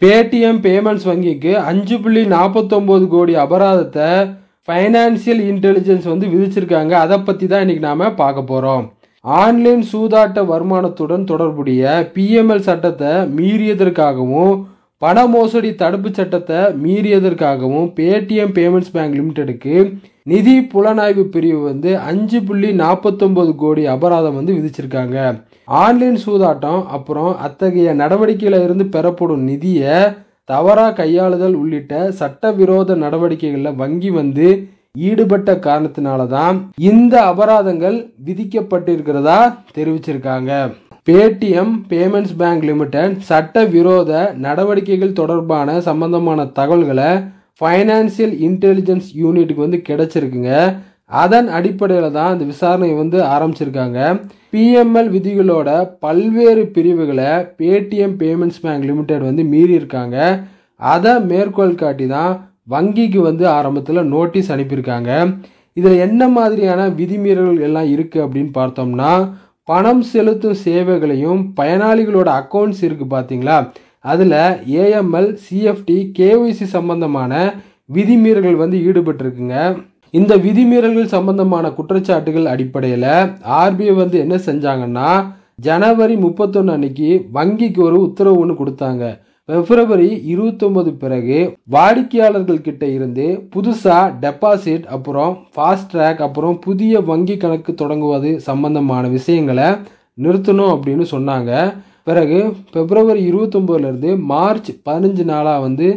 Paytm payments வங்கிக்கு 5.49 கோடி அபராதத்தை ஃபைனான்சியல் இன்டெலிஜென்ஸ் வந்து விதிச்சிருக்காங்க. அதை பற்றி தான் இன்னைக்கு நாம பார்க்க போகிறோம். ஆன்லைன் சூதாட்ட வருமானத்துடன் தொடர்புடைய பிஎம்எல் சட்டத்தை மீறியதற்காகவும் பண மோசடி தடுப்பு சட்டத்தை மீறியதற்காகவும் பேடிஎம் பேமெண்ட்ஸ் பேங்க் லிமிடெடுக்கு நிதி புலனாய்வு பிரிவு வந்து 5.49 கோடி அபராதம் வந்து விதிச்சிருக்காங்க. ஆன்லைன் சூதாட்டம் அப்புறம் அத்தகைய நடவடிக்கையில இருந்து பெறப்படும் நிதியை தவறா கையாளுதல் உள்ளிட்ட சட்டவிரோத நடவடிக்கைகளில் வங்கி வந்து ஈடுபட்ட காரணத்தினால தான் இந்த அபராதங்கள் விதிக்கப்பட்டிருக்கிறதா தெரிவிச்சிருக்காங்க. பேடிஎம் பேமெண்ட்ஸ் பேங்க் லிமிடெட் சட்டவிரோத நடவடிக்கைகள் தொடர்பான சம்பந்தமான தகவல்களை ஃபைனான்சியல் இன்டெலிஜென்ஸ் யூனிட்டுக்கு வந்து கிடைச்சிருக்குங்க. அதன் அடிப்படையில் தான் இந்த விசாரணையை வந்து ஆரம்பிச்சிருக்காங்க. பிஎம்எல் விதிகளோட பல்வேறு பிரிவுகளை பேடிஎம் பேமெண்ட்ஸ் பேங்க் லிமிடெட் வந்து மீறி இருக்காங்க. அதை மேற்கோள் காட்டி தான் வங்கிக்கு வந்து ஆரம்பத்தில் நோட்டீஸ் அனுப்பியிருக்காங்க. இதில் என்ன மாதிரியான விதிமீறல்கள் எல்லாம் இருக்குது அப்படின்னு பார்த்தோம்னா, பணம் செலுத்தும் சேவைகளையும் பயனாளிகளோட அக்கௌண்ட்ஸ் இருக்குது பார்த்தீங்களா, அதில் ஏஎம்எல் சிஎஃப்டி கேஒய்சி சம்பந்தமான விதிமீறல்கள் வந்து ஈடுபட்டிருக்குங்க. இந்த விதிமீறல்கள் சம்பந்தமான குற்றச்சாட்டுகள் அடிப்படையில் ஆர்பிஐ வந்து என்ன செஞ்சாங்கன்னா, ஜனவரி 31 அன்னைக்கு வங்கிக்கு ஒரு உத்தரவு ஒன்று கொடுத்தாங்க. பிப்ரவரி 29 பிறகு வாடிக்கையாளர்கள் கிட்ட இருந்து புதுசா டெபாசிட் அப்புறம் ஃபாஸ்ட் ட்ராக் அப்புறம் புதிய வங்கி கணக்கு தொடங்குவது சம்பந்தமான விஷயங்களை நிறுத்தணும் அப்படின்னு சொன்னாங்க. பிறகு பிப்ரவரி 29 இருந்து மார்ச் 15 நாளா வந்து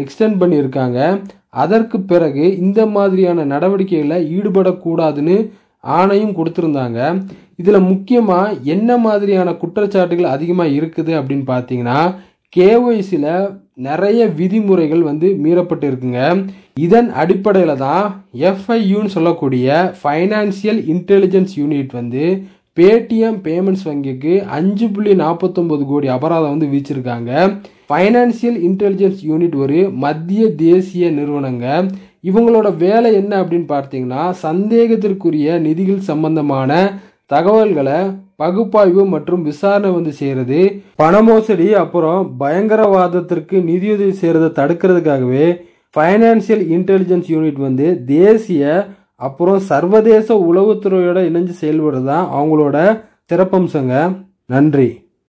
எக்ஸ்டெண்ட் பண்ணியிருக்காங்க. அதற்கு பிறகு இந்த மாதிரியான நடவடிக்கைகளை ஈடுபடக்கூடாதுன்னு ஆணையும் கொடுத்துருந்தாங்க. இதில் முக்கியமாக என்ன மாதிரியான குற்றச்சாட்டுகள் அதிகமாக இருக்குது அப்படின்னு பார்த்தீங்கன்னா, கேஒய்சியில் நிறைய விதிமுறைகள் வந்து மீறப்பட்டு இருக்குங்க. இதன் அடிப்படையில் தான் எஃப்ஐயூன்னு சொல்லக்கூடிய ஃபைனான்சியல் இன்டெலிஜென்ஸ் யூனிட் வந்து பேடிஎம் பேமெண்ட்ஸ் வங்கிக்கு 5.49 கோடி அபராதம் வந்து விதிச்சிருக்காங்க. ஃபைனான்சியல் இன்டெலிஜென்ஸ் யூனிட் ஒரு மத்திய தேசிய நிறுவனங்க. இவங்களோட வேலை என்ன அப்படின்னு பார்த்தீங்கன்னா, சந்தேகத்திற்குரிய நிதிகள் சம்பந்தமான தகவல்களை பகுப்பாய்வு மற்றும் விசாரணை வந்து செய்கிறது. பண மோசடி அப்புறம் பயங்கரவாதத்திற்கு நிதியுதவி செய்கிறத தடுக்கிறதுக்காகவே ஃபைனான்சியல் இன்டெலிஜென்ஸ் யூனிட் வந்து தேசிய அப்புறம் சர்வதேச உளவுத்துறையோட இணைஞ்சு செயல்படுறது தான் அவங்களோட சிறப்பம்சங்க. நன்றி.